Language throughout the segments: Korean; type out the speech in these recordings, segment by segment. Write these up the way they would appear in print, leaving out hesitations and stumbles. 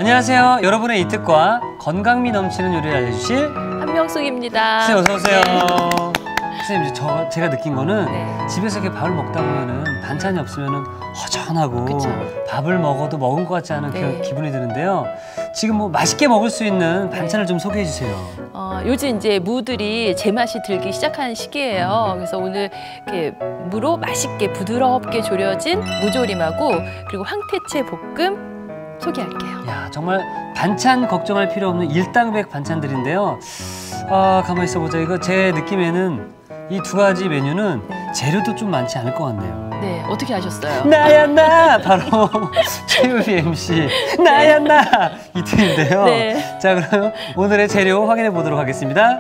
안녕하세요. 여러분의 이특과 건강미 넘치는 요리를 알려주실 한명숙입니다. 선생님 어서 오세요. 선생님 제가 느낀 거는 네. 집에서 이렇게 밥을 먹다 보면은 반찬이 없으면은 허전하고 그쵸. 밥을 먹어도 먹은 것 같지 않은 네. 기분이 드는데요. 지금 뭐 맛있게 먹을 수 있는 반찬을 좀 소개해 주세요. 요즘 이제 무들이 제맛이 들기 시작하는 시기예요. 그래서 오늘 이렇게 무로 맛있게 부드럽게 졸여진 무조림하고 그리고 황태채 볶음 소개할게요. 야, 정말 반찬 걱정할 필요 없는 일당백 반찬들인데요. 가만히 있어보자. 이거 제 느낌에는 이 두 가지 메뉴는 재료도 좀 많지 않을 것 같네요. 네, 어떻게 아셨어요? 나야 나! 바로 최유리 MC 나야 나! 이틀인데요. 네. 자, 그럼 오늘의 재료 확인해 보도록 하겠습니다.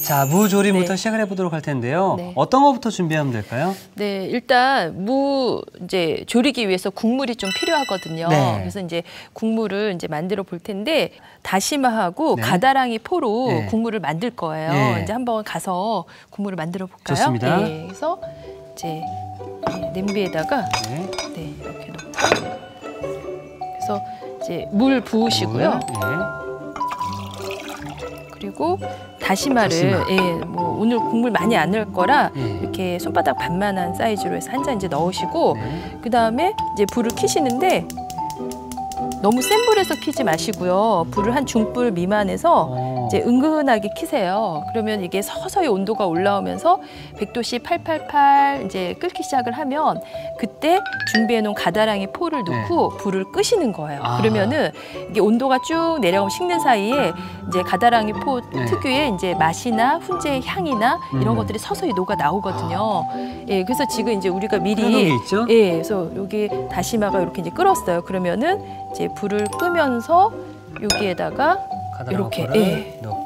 자, 무조림부터 시작을 해보도록 할 텐데요. 네. 어떤 것부터 준비하면 될까요? 네, 일단 무 이제 조리기 위해서 국물이 좀 필요하거든요. 네. 그래서 이제 국물을 이제 만들어 볼 텐데 다시마하고 네. 가다랑이 포로 네. 국물을 만들 거예요. 네. 이제 한번 가서 국물을 만들어 볼까요? 좋습니다. 네, 그래서 이제 냄비에다가 네. 네, 이렇게 놓고 그래서 이제 물 부으시고요. 네. 그리고 다시마를 다시마. 예, 뭐 오늘 국물 많이 안 넣을 거라 예. 이렇게 손바닥 반만한 사이즈로 해서 한 잔 이제 넣으시고 네. 그다음에 이제 불을 켜시는데 너무 센 불에서 켜지 마시고요. 불을 한 중불 미만에서 이제 은근하게 켜세요. 그러면 이게 서서히 온도가 올라오면서 100도씨 888 이제 끓기 시작을 하면 그때 준비해 놓은 가다랑이 포를 넣고 불을 끄시는 거예요. 그러면은 이게 온도가 쭉 내려오면 식는 사이에 이제 가다랑이 포 특유의 이제 맛이나 훈제의 향이나 이런 것들이 서서히 녹아 나오거든요. 예, 그래서 지금 이제 우리가 미리 있죠? 예, 그래서 여기 다시마가 이렇게 이제 끓었어요. 그러면은 이제 불을 끄면서 여기에다가 이렇게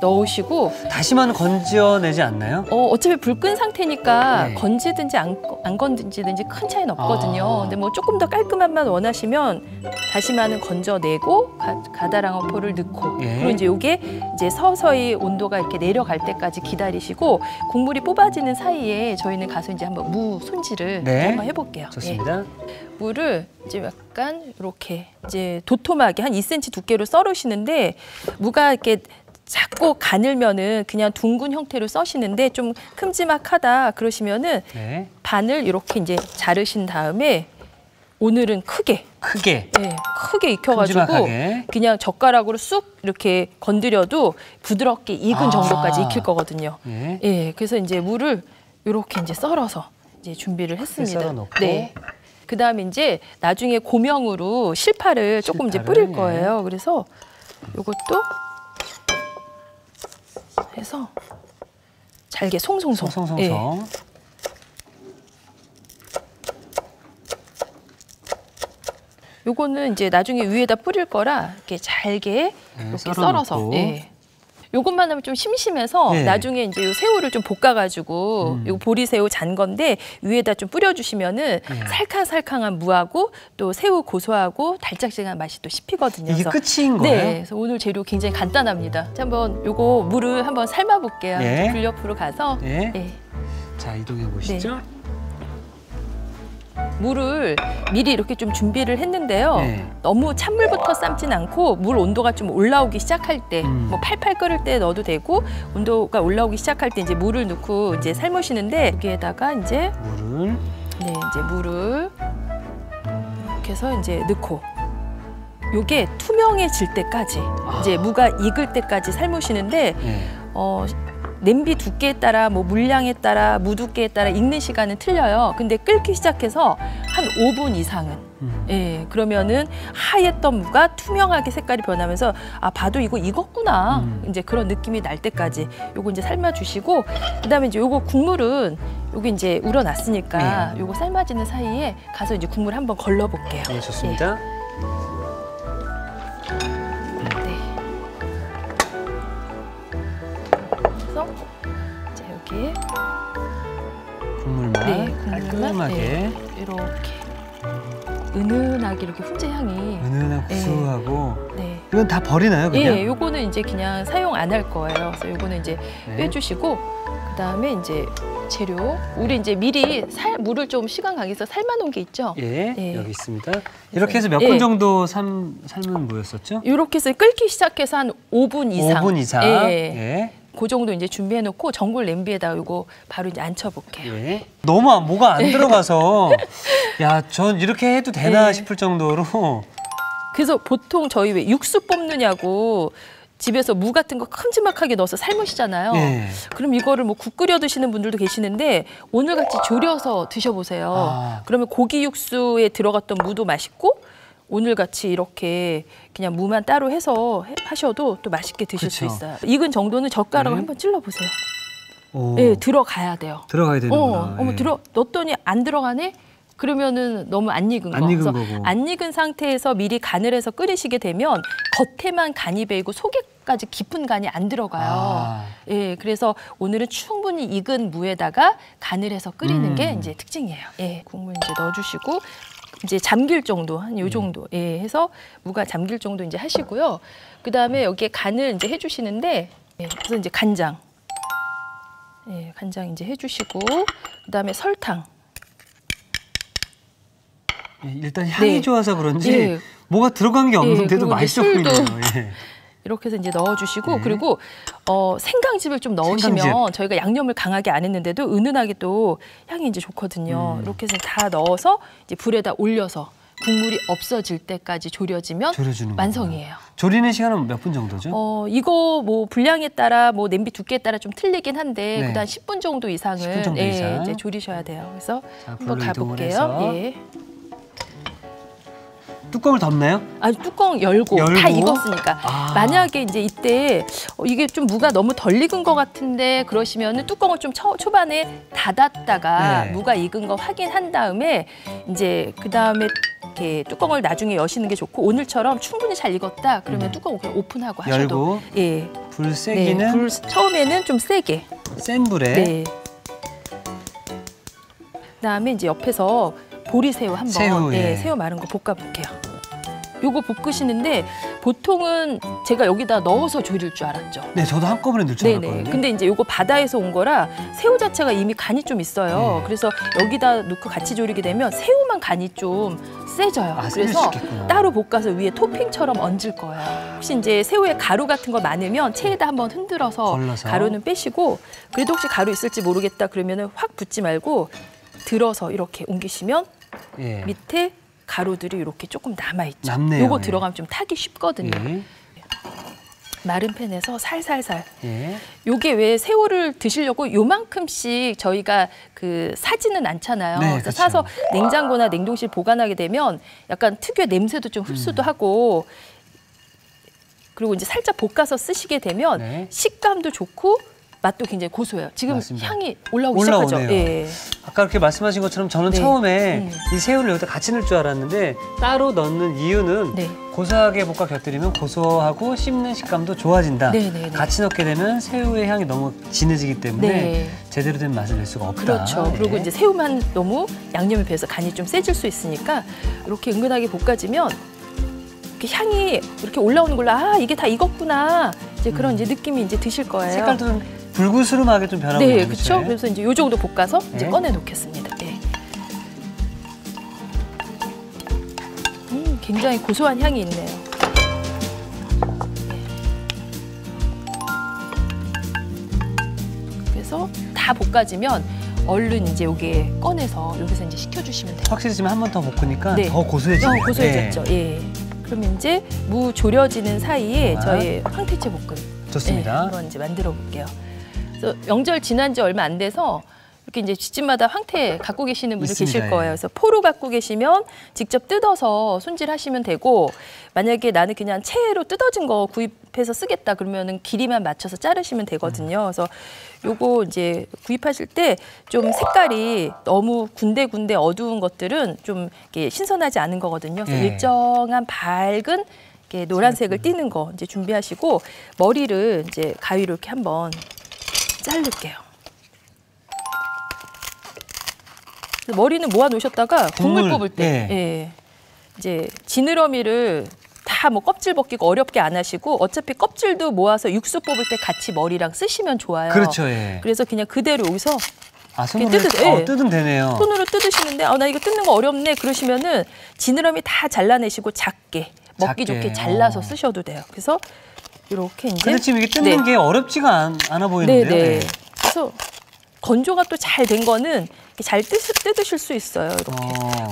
넣으시고 다시마는 건져내지 않나요? 어차피 불 끈 상태니까 네. 건지든지 안 건지든지 큰 차이는 없거든요. 근데 뭐 조금 더 깔끔한 맛 원하시면 다시마는 건져내고 가다랑어포를 넣고 그리고 이제 요게 이제 서서히 온도가 이렇게 내려갈 때까지 기다리시고 국물이 뽑아지는 사이에 저희는 가서 이제 한번 무 손질을 한번 해볼게요. 좋습니다. 예. 무를 이제 약간 이렇게 이제 도톰하게 한 2cm 두께로 썰으시는데 무가 이렇게 작고 가늘면은 그냥 둥근 형태로 써시는데 좀 큼지막하다 그러시면은 반을 이렇게 이제 자르신 다음에 오늘은 크게 네, 크게 익혀가지고 큼지막하게. 그냥 젓가락으로 쑥 이렇게 건드려도 부드럽게 익은 정도까지 익힐 거거든요. 예, 그래서 이제 무를 이렇게 이제 썰어서 이제 준비를 했습니다. 썰어놓고. 네. 그다음에 이제 나중에 고명으로 실파를 조금 이제 뿌릴 거예요. 그래서 요것도 해서 잘게 송송송. 예. 요거는 이제 나중에 위에다 뿌릴 거라 이렇게 잘게 이렇게 썰어서. 예. 요것만 하면 좀 심심해서 나중에 이제 요 새우를 좀 볶아가지고 요 보리새우 잔 건데 위에다 좀 뿌려주시면은 살캉살캉한 무하고 또 새우 고소하고 달짝지근한 맛이 또 씹히거든요. 이게 그래서 끝인 거예요? 네, 그래서 오늘 재료 굉장히 간단합니다. 자, 한번 요거 무를 한번 삶아볼게요. 불 옆으로 가서. 자, 이동해 보시죠. 물을 미리 이렇게 좀 준비를 했는데요. 너무 찬물부터 삶진 않고 물 온도가 좀 올라오기 시작할 때, 뭐 팔팔 끓을 때 넣어도 되고 온도가 올라오기 시작할 때 이제 물을 넣고 이제 삶으시는데 여기에다가 이제 물을 이제 물을 이렇게 해서 이제 넣고 요게 투명해질 때까지 이제 무가 익을 때까지 삶으시는데 예. 냄비 두께에 따라 뭐 물량에 따라 무 두께에 따라 익는 시간은 틀려요. 근데 끓기 시작해서 한 5분 이상은 예, 그러면은 하였던 무가 투명하게 색깔이 변하면서 아 봐도 이거 익었구나 이제 그런 느낌이 날 때까지 요거 이제 삶아 주시고 그다음에 이제 요거 국물은 요게 이제 우러났으니까 요거 삶아지는 사이에 가서 이제 국물 한번 걸러 볼게요. 네, 좋습니다. 이제 여기에 국물만 깔끔하게 이렇게 은은하게 이렇게 훈제 향이 은은한 구수하고 네. 이건 다 버리나요, 그냥? 예, 요거는 이제 그냥 사용 안 할 거예요. 그래서 요거는 이제 빼주시고 그다음에 이제 재료 우리 이제 미리 물을 좀 시간 가게해서 삶아 놓은 게 있죠. 예, 네. 여기 있습니다. 이렇게 해서 몇 분 정도 삶은 뭐였었죠? 이렇게 해서 끓기 시작해서 한 5분 이상. 5분 이상. 예. 예. 그 정도 이제 준비해 놓고 전골 냄비에다가 요거 바로 이제 앉혀 볼게요. 예. 너무 뭐가 안 들어가서 야, 전 이렇게 해도 되나 싶을 정도로. 그래서 보통 저희 왜 육수 뽑느냐고 집에서 무 같은 거 큼지막하게 넣어서 삶으시잖아요. 예. 그럼 이거를 뭐 국 끓여 드시는 분들도 계시는데 오늘 같이 졸여서 드셔보세요. 그러면 고기 육수에 들어갔던 무도 맛있고 오늘 같이 이렇게 그냥 무만 따로 해서 하셔도 또 맛있게 드실 수 있어요. 익은 정도는 젓가락으로 한번 찔러보세요. 네, 들어가야 돼요. 들어가야 되는구나. 어머, 넣었더니 안 들어가네? 그러면은 너무 안 익은 거. 안 익은 그래서 거고. 안 익은 상태에서 미리 간을 해서 끓이시게 되면 겉에만 간이 배이고 속에까지 깊은 간이 안 들어가요. 예, 그래서 오늘은 충분히 익은 무에다가 간을 해서 끓이는 게 이제 특징이에요. 예, 국물 이제 넣어주시고 이제 잠길 정도 한 요 정도 예, 해서 무가 잠길 정도 이제 하시고요. 그 다음에 여기에 간을 이제 해주시는데 예, 그래서 이제 간장, 예, 간장 이제 해주시고 그 다음에 설탕. 일단 향이 좋아서 그런지 뭐가 들어간 게 없는데도 맛있어 보이네요. 예. 이렇게 해서 이제 넣어주시고 그리고 생강즙을 좀 넣으시면 저희가 양념을 강하게 안 했는데도 은은하게 또 향이 이제 좋거든요. 이렇게 해서 다 넣어서 이제 불에다 올려서 국물이 없어질 때까지 졸여지면 완성이에요. 조리는 시간은 몇 분 정도죠? 이거 뭐 분량에 따라 뭐 냄비 두께에 따라 좀 틀리긴 한데 그래도 한 10분 정도 이상은 10분 정도 이상. 이제 졸이셔야 돼요. 그래서 자, 한번 가볼게요. 예. 뚜껑을 덮나요? 아니 뚜껑 열고 다 익었으니까. 만약에 이제 이때 이게 좀 무가 너무 덜 익은 것 같은데 그러시면은 뚜껑을 좀 초반에 닫았다가 무가 익은 거 확인한 다음에 이제 그 다음에 이렇게 뚜껑을 나중에 여시는 게 좋고 오늘처럼 충분히 잘 익었다 그러면 뚜껑을 그냥 오픈하고 하셔도 열고 예. 불 세기는 불 처음에는 좀 세게 센 불에 네. 그다음에 이제 옆에서 보리새우 한번 새우 마른 거 볶아볼게요. 요거 볶으시는데 보통은 제가 여기다 넣어서 졸일 줄 알았죠. 네, 저도 한꺼번에 넣을 줄 알았거든요. 근데 이제 요거 바다에서 온 거라 새우 자체가 이미 간이 좀 있어요. 그래서 여기다 넣고 같이 졸이게 되면 새우만 간이 좀 세져요. 그래서 따로 볶아서 위에 토핑처럼 얹을 거예요. 혹시 이제 새우에 가루 같은 거 많으면 체에다 한번 흔들어서 가루는 빼시고 그래도 혹시 가루 있을지 모르겠다 그러면은 확 붓지 말고 들어서 이렇게 옮기시면 밑에 가루들이 이렇게 조금 남아있죠. 남네요. 요거 들어가면 좀 타기 쉽거든요. 마른 팬에서 살살살. 요게 왜 새우를 드시려고 요만큼씩 저희가 그 사지는 않잖아요. 그래서 사서 냉장고나 냉동실 보관하게 되면 약간 특유의 냄새도 좀 흡수도 하고 그리고 이제 살짝 볶아서 쓰시게 되면 식감도 좋고 맛도 굉장히 고소해요. 지금 향이 올라오기 시작하죠. 아까 그렇게 말씀하신 것처럼 저는 처음에 이 새우를 여기다 같이 넣을 줄 알았는데 따로 넣는 이유는 고소하게 볶아 곁들이면 고소하고 씹는 식감도 좋아진다. 같이 넣게 되면 새우의 향이 너무 진해지기 때문에 제대로 된 맛을 낼 수가 없다. 그렇죠. 그리고 이제 새우만 너무 양념에 배서 간이 좀 세질 수 있으니까 이렇게 은근하게 볶아지면 이렇게 향이 이렇게 올라오는 걸로 아 이게 다 익었구나 이제 그런 이제 느낌이 이제 드실 거예요. 색깔도 좀 불구스름하게 좀 변하고 네, 그렇죠. 그래서 이제 요 정도 볶아서 이제 꺼내 놓겠습니다. 굉장히 고소한 향이 있네요. 그래서 다 볶아지면 얼른 이제 여기에 꺼내서 여기서 이제 식혀주시면 돼요. 확실히 지금 한 번 더 볶으니까 더 고소해지네요. 고소해졌죠. 그럼 이제 무 졸여지는 사이에 저희 황태채 볶음 좋습니다. 네, 한번 이제 만들어 볼게요. 그래서 명절 지난 지 얼마 안 돼서 이렇게 이제 집집마다 황태 갖고 계시는 분들 있습니다. 계실 거예요. 그래서 포로 갖고 계시면 직접 뜯어서 손질하시면 되고, 만약에 나는 그냥 채로 뜯어진 거 구입해서 쓰겠다 그러면은 길이만 맞춰서 자르시면 되거든요. 그래서 요거 이제 구입하실 때 좀 색깔이 너무 군데군데 어두운 것들은 좀 이렇게 신선하지 않은 거거든요. 그래서 일정한 밝은 이렇게 노란색을 띠는 거 이제 준비하시고, 머리를 이제 가위로 이렇게 한번 자를게요. 머리는 모아 놓으셨다가 국물 뽑을 때 이제 지느러미를 다 뭐 껍질 벗기고 어렵게 안 하시고, 어차피 껍질도 모아서 육수 뽑을 때 같이 머리랑 쓰시면 좋아요. 그렇죠. 그래서 그냥 그대로 여기서 손으로 뜯으면 되네요. 손으로 뜯으시는데 나 이거 뜯는 거 어렵네 그러시면은 지느러미 다 잘라내시고 작게 먹기 좋게 잘라서 쓰셔도 돼요. 그래서 이렇게 이제. 근데 지금 이게 뜯는 게 어렵지가 않아 보이는데요. 그래서 건조가 또 잘 된 거는 잘 뜯으실 수 있어요. 이렇게.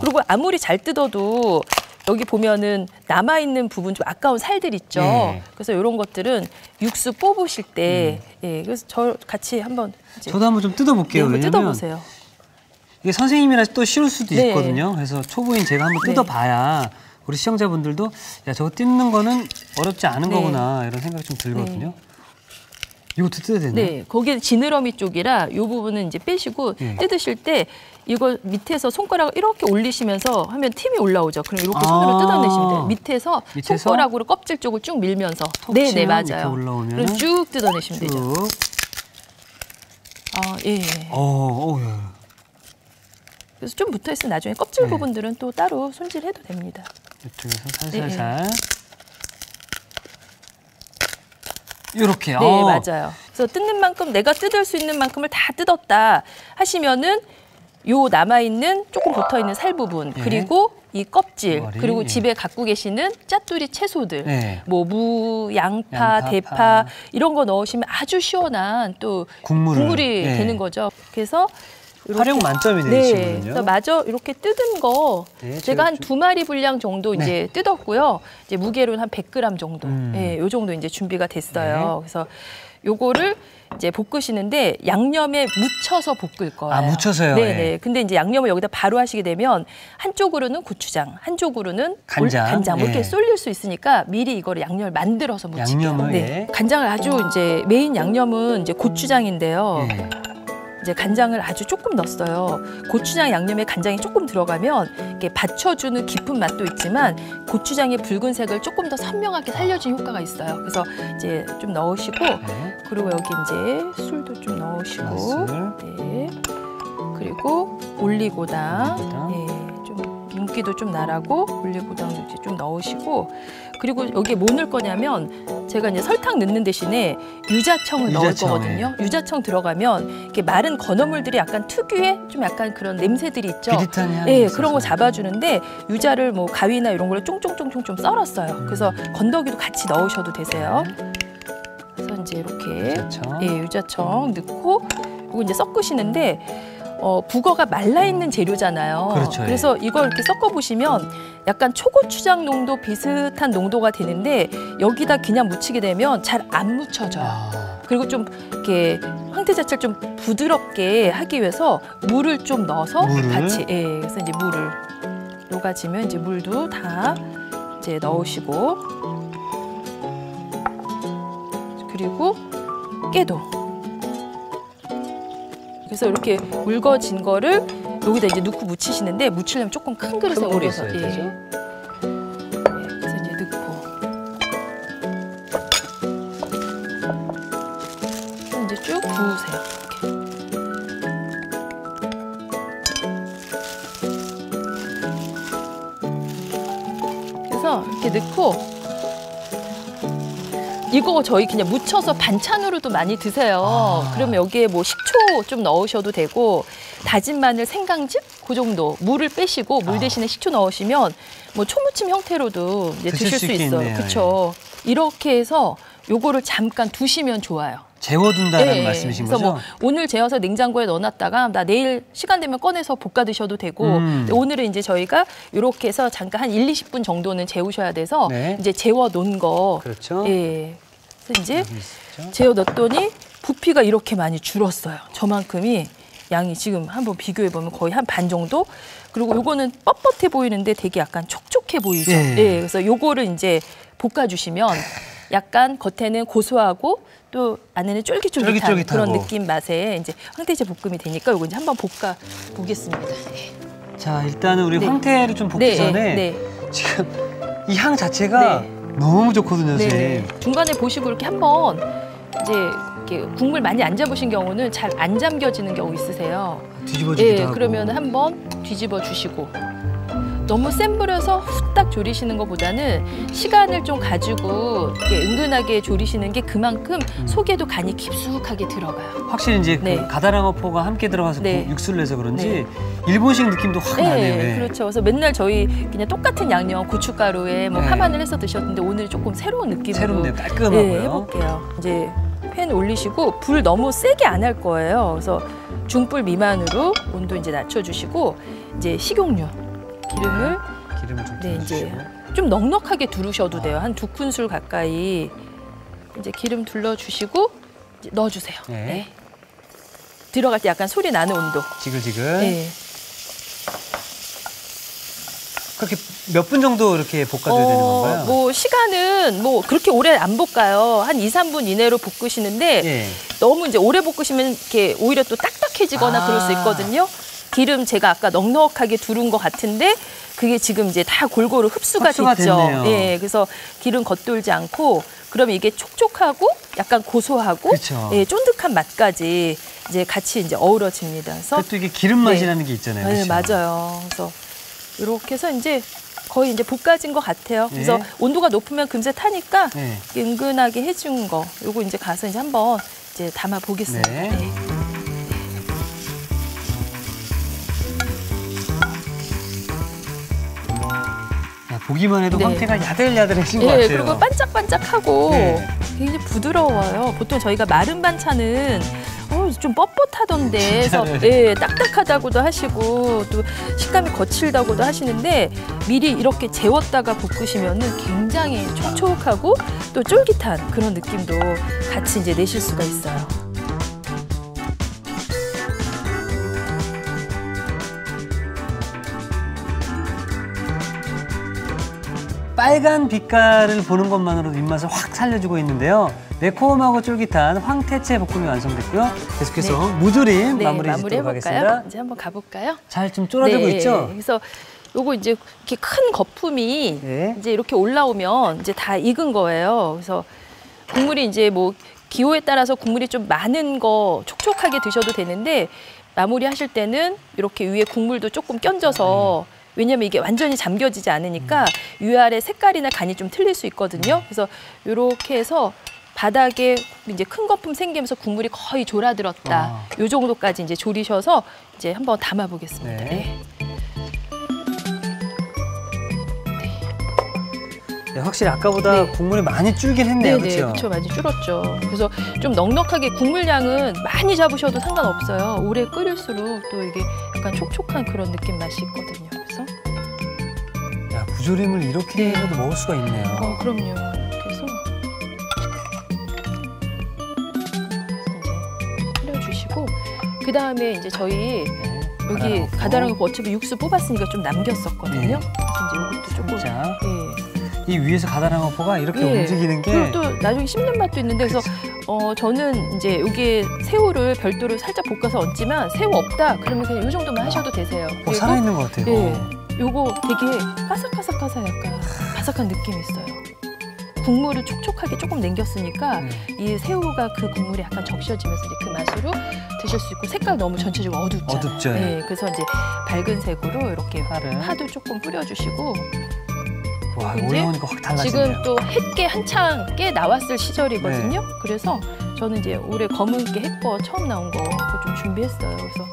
그리고 아무리 잘 뜯어도 여기 보면은 남아있는 부분 좀 아까운 살들 있죠. 그래서 이런 것들은 육수 뽑으실 때 그래서 저 같이 한번 저도 한번 좀 뜯어볼게요. 한번 왜냐면 뜯어보세요. 이게 선생님이라 또 쉬울 수도 있거든요. 그래서 초보인 제가 한번 뜯어봐야 우리 시청자분들도 야 저거 뜯는 거는 어렵지 않은 거구나 이런 생각이 좀 들거든요. 이것도 뜯어야 되나요? 네, 거기에 지느러미 쪽이라 이 부분은 이제 빼시고 뜯으실 때 이거 밑에서 손가락을 이렇게 올리시면서 하면 틈이 올라오죠. 그럼 이렇게 손으로 뜯어내시면 돼요. 밑에서 손가락으로 껍질 쪽을 쭉 밀면서. 네, 맞아요. 그럼 쭉 뜯어내시면 되죠. 그래서 좀 붙어 있으면 나중에 껍질 부분들은 또 따로 손질해도 됩니다. 이쪽에서 살살살. 이렇게. 네, 맞아요. 그래서 뜯는 만큼 내가 뜯을 수 있는 만큼을 다 뜯었다 하시면은 요 남아있는 조금 붙어있는 살 부분 그리고 이 껍질 그리고 집에 갖고 계시는 짜투리 채소들 뭐 무, 양파, 대파 이런 거 넣으시면 아주 시원한 또 국물이 되는 거죠. 그래서 활용 만점이네요, 지금은요. 그래서 마저 이렇게 뜯은 거 제가 한 2마리 분량 정도 이제 뜯었고요. 이제 무게로는 한 100g 정도. 요 정도 이제 준비가 됐어요. 그래서 요거를 이제 볶으시는데 양념에 묻혀서 볶을 거예요. 묻혀서요? 네네. 근데 이제 양념을 여기다 바로 하시게 되면 한쪽으로는 고추장, 한쪽으로는 간장 뭐 이렇게 쏠릴 수 있으니까 미리 이거를 양념을 만들어서 묻히게요. 간장을 아주 이제 메인 양념은 이제 고추장인데요. 이제 간장을 아주 조금 넣었어요. 고추장 양념에 간장이 조금 들어가면 이렇게 받쳐주는 깊은 맛도 있지만 고추장의 붉은색을 조금 더 선명하게 살려주는 효과가 있어요. 그래서 이제 좀 넣으시고 그리고 여기 이제 술도 좀 넣으시고 그리고 올리고당 좀 윤기도 좀 나라고 올리고당 이제 좀 넣으시고 그리고 여기에 뭐 넣을 거냐면 제가 이제 설탕 넣는 대신에 유자청을 넣을 거거든요. 유자청 들어가면 이렇게 마른 건어물들이 약간 특유의 좀 약간 그런 냄새들이 있죠. 비릿한 향이 그런 거 잡아주는데 유자를 뭐 가위나 이런 걸로 쫑쫑쫑쫑 좀 썰었어요. 그래서 건더기도 같이 넣으셔도 되세요. 그래서 이제 이렇게 유자청 넣고 그리고 이제 섞으시는데 북어가 말라있는 재료잖아요. 그래서 이걸 이렇게 섞어보시면 약간 초고추장 농도 비슷한 농도가 되는데 여기다 그냥 묻히게 되면 잘 안 묻혀져요. 그리고 좀 이렇게 황태 자체를 좀 부드럽게 하기 위해서 물을 좀 넣어서 같이 그래서 이제 물을 녹아지면 이제 물도 다 이제 넣으시고 그리고 깨도 그래서 이렇게 묽어진 거를 여기다 이제 넣고 묻히시는데 묻히려면 조금 큰 그릇에 올려서 그래서 이제 넣고 그래서 이제 쭉 부으세요. 이렇게. 그래서 이렇게 넣고 이거 저희 그냥 묻혀서 반찬으로도 많이 드세요. 그러면 여기에 뭐 식초 좀 넣으셔도 되고 다진 마늘, 생강즙 그 정도 물을 빼시고 물 대신에 식초 넣으시면 뭐 초무침 형태로도 이제 드실 수 있어요. 그렇죠. 이렇게 해서 요거를 잠깐 두시면 좋아요. 재워둔다라는 말씀이신 그래서 거죠? 뭐 오늘 재워서 냉장고에 넣어놨다가 나 내일 시간 되면 꺼내서 볶아 드셔도 되고 오늘은 이제 저희가 이렇게 해서 잠깐 한 1-20분 정도는 재우셔야 돼서 이제 재워 놓은 거. 그렇죠. 예. 그래서 이제 재워 넣었더니 부피가 이렇게 많이 줄었어요. 저만큼이 양이 지금 한번 비교해 보면 거의 한 반 정도. 그리고 요거는 뻣뻣해 보이는데 되게 약간 촉촉해 보이죠. 그래서 요거를 이제 볶아 주시면 약간 겉에는 고소하고 또 안에는 쫄깃쫄깃한 그런 느낌 맛에 이제 황태채 볶음이 되니까 요거 이제 한번 볶아 보겠습니다. 자, 일단은 우리 황태를 좀 볶기 전에 지금 이 향 자체가 너무 좋거든요, 선생님. 중간에 보시고 이렇게 한번 이제 이렇게 국물 많이 안 잡으신 경우는 잘 안 잠겨지는 경우 있으세요. 뒤집어주기도 하고. 그러면 한번 뒤집어 주시고. 너무 센 불에서 후딱 졸이시는 것보다는 시간을 좀 가지고 은근하게 졸이시는 게 그만큼 속에도 간이 깊숙하게 들어가요. 확실히 이제 그 가다랑어포가 함께 들어가서 육수를 내서 그런지 일본식 느낌도 확 나네요. 그렇죠. 그래서 맨날 저희 그냥 똑같은 양념 고춧가루에 뭐 파마늘 해서 드셨는데 오늘 조금 새로운 느낌으로 새롭네요. 깔끔하고요. 해볼게요. 이제 팬 올리시고 불 너무 세게 안 할 거예요. 그래서 중불 미만으로 온도 이제 낮춰주시고 이제 식용유. 기름을 좀 이제 좀 넉넉하게 두르셔도 돼요. 한 2큰술 가까이 이제 기름 둘러주시고 이제 넣어주세요. 들어갈 때 약간 소리 나는 온도. 지글지글. 그렇게 몇 분 정도 이렇게 볶아줘야 되는 건가요? 뭐 시간은 뭐 그렇게 오래 안 볶아요. 한 2-3분 이내로 볶으시는데 너무 이제 오래 볶으시면 이렇게 오히려 또 딱딱해지거나 그럴 수 있거든요. 기름 제가 아까 넉넉하게 두른 것 같은데 그게 지금 이제 다 골고루 흡수가 됐죠. 됐네요. 그래서 기름 겉돌지 않고 그러면 이게 촉촉하고 약간 고소하고 쫀득한 맛까지 이제 같이 이제 어우러집니다. 그래서 또 이게 기름 맛이라는 게 있잖아요. 네, 맞아요. 그래서 이렇게 해서 이제 거의 이제 볶아진 것 같아요. 그래서 온도가 높으면 금세 타니까 은근하게 해준 거 요거 이제 가서 이제 한번 이제 담아 보겠습니다. 보기만 해도 황태가 야들야들해진 것 같아요. 그리고 반짝반짝하고 굉장히 부드러워요. 보통 저희가 마른 반찬은 좀 뻣뻣하던데 해서 딱딱하다고도 하시고 또 식감이 거칠다고도 하시는데 미리 이렇게 재웠다가 볶으시면은 굉장히 촉촉하고 또 쫄깃한 그런 느낌도 같이 이제 내실 수가 있어요. 빨간 빛깔을 보는 것만으로도 입맛을 확 살려주고 있는데요. 매콤하고 쫄깃한 황태채 볶음이 완성됐고요. 계속해서 무조림 마무리 짓도록 하겠습니다. 이제 한번 가볼까요? 잘 좀 쫄아들고 있죠? 그래서 요거 이제 이렇게 큰 거품이 이제 이렇게 올라오면 이제 다 익은 거예요. 그래서 국물이 이제 뭐 기호에 따라서 국물이 좀 많은 거 촉촉하게 드셔도 되는데 마무리 하실 때는 이렇게 위에 국물도 조금 껴져서 왜냐면 이게 완전히 잠겨지지 않으니까 위아래 색깔이나 간이 좀 틀릴 수 있거든요. 그래서 이렇게 해서 바닥에 이제 큰 거품 생기면서 국물이 거의 졸아들었다. 요 정도까지 이제 졸이셔서 이제 한번 담아 보겠습니다. 확실히 아까보다 국물이 많이 줄긴 했네요. 그렇죠. 많이 줄었죠. 그래서 좀 넉넉하게 국물 양은 많이 잡으셔도 상관없어요. 오래 끓일수록 또 이게 약간 촉촉한 그런 느낌 맛이 있거든요. 그래서 무조림을 이렇게 해서도 먹을 수가 있네요. 그럼요. 그래서 이제 끓여주시고 그 다음에 이제 저희 여기 가다랑어포 어차피 육수 뽑았으니까 좀 남겼었거든요. 그래서 이제 이것도 조금 이 위에서 가다랑어포가 이렇게 움직이는 게 그리고 또 나중에 씹는 맛도 있는데 그래서 저는 이제 여기에 새우를 별도로 살짝 볶아서 얹지만 새우 없다 그러면 그냥 이 정도만 하셔도 되세요. 살아있는 것 같아요. 요거 되게 까삭까삭까삭 약간 바삭한 느낌이 있어요. 국물을 촉촉하게 조금 남겼으니까 이 새우가 그 국물에 약간 적셔지면서 이제 그 맛으로 드실 수 있고 색깔 너무 전체적으로 어둡죠. 그래서 이제 밝은 색으로 이렇게 파도 조금 뿌려주시고 와, 올라오니까 확 달라지네요. 지금 또 햇게 한창 깨 나왔을 시절이거든요. 그래서 저는 이제 올해 검은깨 햇거 처음 나온 거 좀 준비했어요. 그래서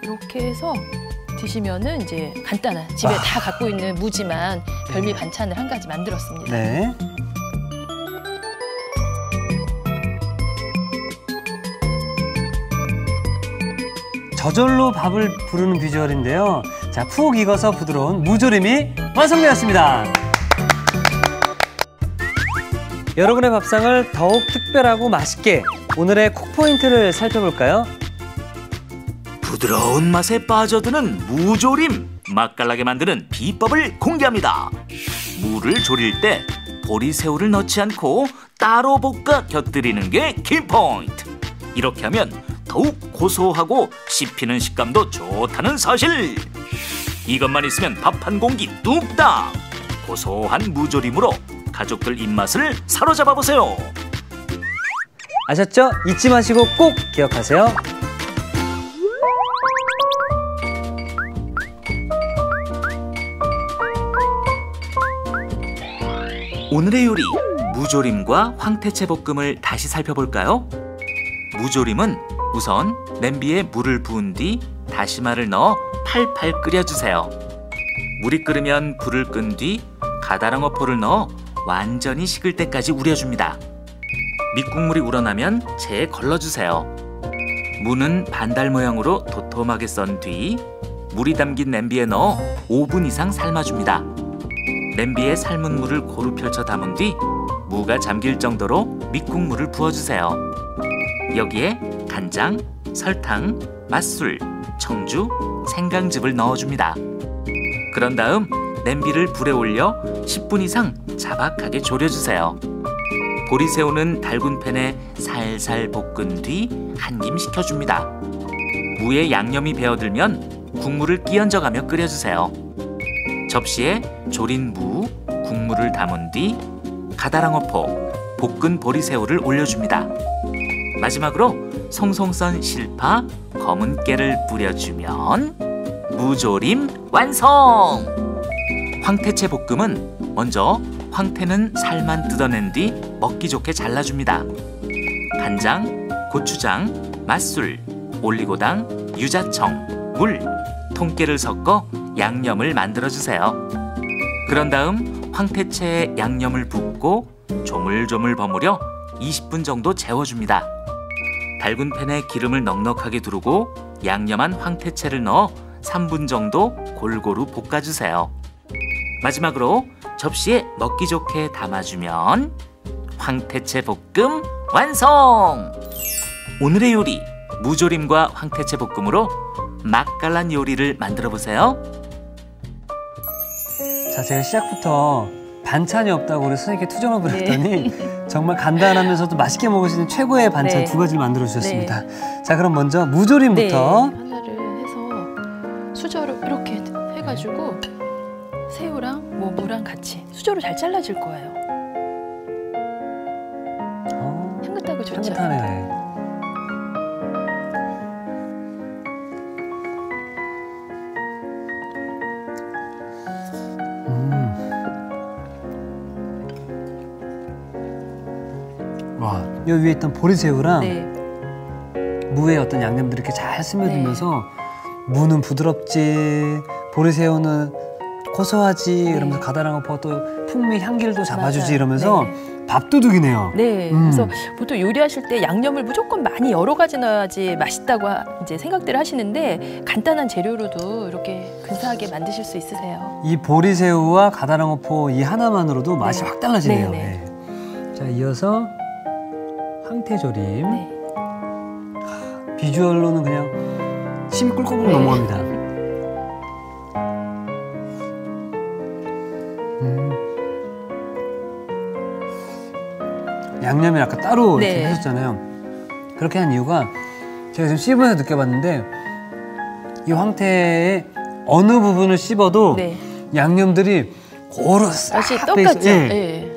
이렇게 해서 드시면은 이제 간단한 집에 다 갖고 있는 무지만 별미 반찬을 한 가지 만들었습니다. 저절로 밥을 부르는 비주얼인데요. 자, 푹 익어서 부드러운 무조림이 완성되었습니다. 여러분의 밥상을 더욱 특별하고 맛있게 오늘의 쿡포인트를 살펴볼까요? 부드러운 맛에 빠져드는 무조림, 맛깔나게 만드는 비법을 공개합니다. 무를 졸일 때 보리새우를 넣지 않고 따로 볶아 곁들이는 게 키포인트. 이렇게 하면 더욱 고소하고 씹히는 식감도 좋다는 사실. 이것만 있으면 밥 한 공기 뚝딱. 고소한 무조림으로 가족들 입맛을 사로잡아 보세요. 아셨죠? 잊지 마시고 꼭 기억하세요. 오늘의 요리, 무조림과 황태채 볶음을 다시 살펴볼까요? 무조림은 우선 냄비에 물을 부은 뒤 다시마를 넣어 팔팔 끓여주세요. 물이 끓으면 불을 끈 뒤 가다랑어포를 넣어 완전히 식을 때까지 우려줍니다. 밑국물이 우러나면 체에 걸러주세요. 무는 반달 모양으로 도톰하게 썬 뒤 물이 담긴 냄비에 넣어 5분 이상 삶아줍니다. 냄비에 삶은 물을 고루 펼쳐 담은 뒤 무가 잠길 정도로 밑국물을 부어주세요. 여기에 간장, 설탕, 맛술, 청주, 생강즙을 넣어줍니다. 그런 다음 냄비를 불에 올려 10분 이상 자박하게 졸여주세요. 보리새우는 달군 팬에 살살 볶은 뒤 한 김 식혀줍니다. 무에 양념이 배어들면 국물을 끼얹어가며 끓여주세요. 접시에 졸인 무, 국물을 담은 뒤 가다랑어포, 볶은 보리새우를 올려줍니다. 마지막으로 송송 썬 실파, 검은 깨를 뿌려주면 무조림 완성! 황태채 볶음은 먼저 황태는 살만 뜯어낸 뒤 먹기 좋게 잘라줍니다. 간장, 고추장, 맛술, 올리고당, 유자청, 물, 통깨를 섞어 양념을 만들어주세요. 그런 다음 황태채에 양념을 붓고 조물조물 버무려 20분 정도 재워줍니다. 달군 팬에 기름을 넉넉하게 두르고 양념한 황태채를 넣어 3분 정도 골고루 볶아주세요. 마지막으로 접시에 먹기 좋게 담아주면 황태채 볶음 완성! 오늘의 요리, 무조림과 황태채 볶음으로 맛깔난 요리를 만들어보세요. 자, 제가 시작부터 반찬이 없다고 우리 선생님께 투정을 부렸더니 정말 간단하면서도 맛있게 먹을 수 있는 최고의 반찬 두 가지를 만들어주셨습니다. 자, 그럼 먼저 무조림부터. 하나를 해서 수저로 이렇게 해가지고 새우랑 뭐 무랑 같이 수저로 잘 잘라질 거예요. 향긋하고 좋죠? 향긋하네요. 와, 여기 위에 있던 보리새우랑 무의 어떤 양념들이 이렇게 잘 스며들면서 무는 부드럽지, 보리새우는 고소하지, 이러면서 가다랑어포가 또 풍미, 향기를 또 잡아주지 이러면서 밥도둑이네요. 네, 그래서 보통 요리하실 때 양념을 무조건 많이 여러 가지 넣어야지 맛있다고 이제 생각들을 하시는데 간단한 재료로도 이렇게 근사하게 만드실 수 있으세요. 이 보리새우와 가다랑어포 이 하나만으로도 맛이 확 달라지네요. 자, 이어서 황태조림. 비주얼로는 그냥 침이 꿀꺽 넘어갑니다. 양념이 아까 따로 이렇게 하셨잖아요. 그렇게 한 이유가 제가 지금 씹으면서 느껴봤는데 이 황태의 어느 부분을 씹어도 양념들이 고루 싹 맛이 똑같죠.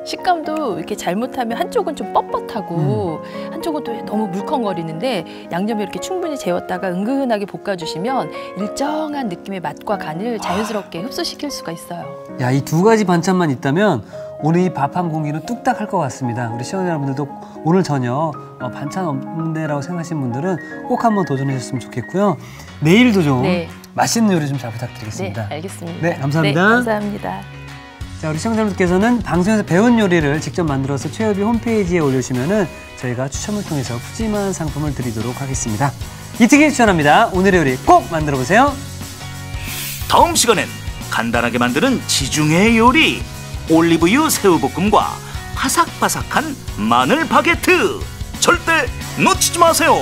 식감도 이렇게 잘못하면 한쪽은 좀 뻣뻣하고 한쪽은 또 너무 물컹거리는데 양념이 이렇게 충분히 재웠다가 은근하게 볶아주시면 일정한 느낌의 맛과 간을 자연스럽게 흡수시킬 수가 있어요. 야, 이 두 가지 반찬만 있다면 오늘 이 밥 한 공기는 뚝딱 할 것 같습니다. 우리 시청자 여러분들도 오늘 저녁 반찬 없는데라고 생각하시는 분들은 꼭 한번 도전하셨으면 좋겠고요. 내일도 좀 맛있는 요리 좀 잘 부탁드리겠습니다. 네, 알겠습니다. 네, 감사합니다. 네, 감사합니다. 자, 우리 시청자분들께서는 방송에서 배운 요리를 직접 만들어서 최여비 홈페이지에 올려주시면은 저희가 추첨을 통해서 푸짐한 상품을 드리도록 하겠습니다. 이특이 추천합니다. 오늘의 요리 꼭 만들어보세요. 다음 시간엔 간단하게 만드는 지중해 요리 올리브유 새우볶음과 바삭바삭한 마늘 바게트 절대 놓치지 마세요.